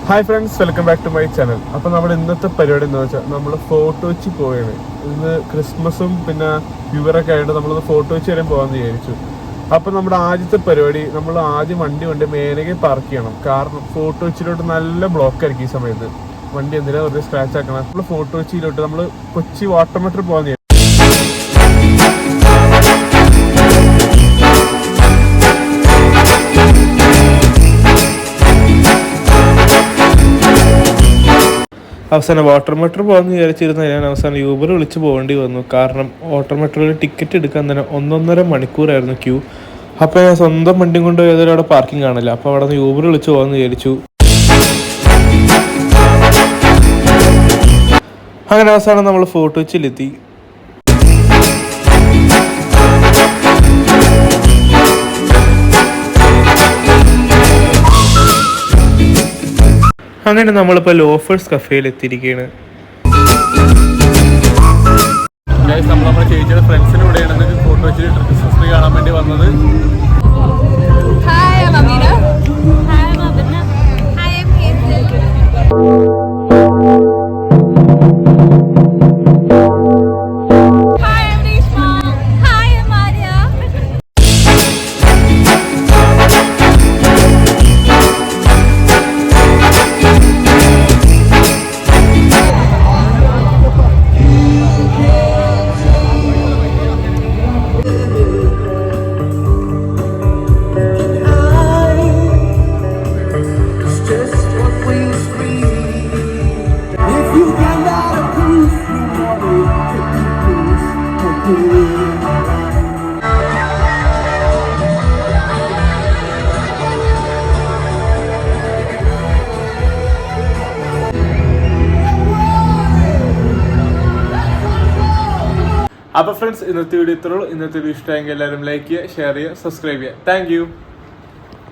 Hi friends, welcome back to my channel. അപ്പോൾ നമ്മുടെ ഇന്നത്തെ പരിപാടി എന്താ വെച്ചാൽ നമ്മൾ ഫോർട്ട് കൊച്ചി പോവുകയാണ്. ഇന്ന് ക്രിസ്മസും പിന്നെ ന്യൂഇയറൊക്കെ ആയിട്ട് നമ്മളൊന്ന് ഫോർട്ട് കൊച്ചി വരെ പോകാമെന്ന് വിചാരിച്ചു. അപ്പോൾ നമ്മുടെ ആദ്യത്തെ പരിപാടി നമ്മൾ ആദ്യം വണ്ടി മേനകെ പാർക്ക് ചെയ്യണം. കാരണം ഫോർട്ട് കൊച്ചിയിലോട്ട് നല്ല ബ്ലോക്ക് ആയിരിക്കും ഈ സമയത്ത്. വണ്ടി എന്തിനാ വെറുതെ സ്ക്രാച്ച് ആക്കണം. നമ്മൾ ഫോർട്ട് കൊച്ചിയിലോട്ട് നമ്മൾ കൊച്ചി വാട്ടർ മെട്രോ പോകാൻ. അവസാനം വാട്ടർ മെട്രോ പോകാമെന്ന് വിചാരിച്ചിരുന്ന ഞാൻ അവസാനം യൂബർ വിളിച്ച് പോകേണ്ടി വന്നു. കാരണം വാട്ടർ മെട്രോയിൽ ടിക്കറ്റ് എടുക്കാൻ തന്നെ 1.5 മണിക്കൂറായിരുന്നു ക്യൂ. അപ്പോൾ ഞാൻ സ്വന്തം വണ്ടിയും കൊണ്ട് ഏതൊരു അവിടെ പാർക്കിംഗ് കാണില്ല. അപ്പോൾ അവിടെ നിന്ന് യൂബർ വിളിച്ച് പോകാമെന്ന് വിചാരിച്ചു. അങ്ങനെ അവസാനം നമ്മൾ ഫോർട്ട് കൊച്ചിയിലെത്തി. അങ്ങനെ നമ്മളിപ്പോൾ ലോഫേഴ്സ് കഫേയിൽ എത്തിയിരിക്കുകയാണ്. നമ്മുടെ ചേച്ചിയുടെ ഫ്രണ്ട്സിന് ഇവിടെയാണ് ഫോട്ടോ വെച്ച് ക്രിസ്മസ് ട്രീ കാണാൻ വേണ്ടി വന്നത്. അപ്പോൾ ഫ്രണ്ട്സ്, ഇന്നത്തെ വീഡിയോ ഇത്രയുള്ളൂ. ഇന്നത്തെ വീഡിയോ ഇഷ്ടമായെങ്കിൽ എല്ലാവരും ലൈക്ക് ചെയ്യുക, ഷെയർ ചെയ്യുക, സബ്സ്ക്രൈബ് ചെയ്യുക. Thank you.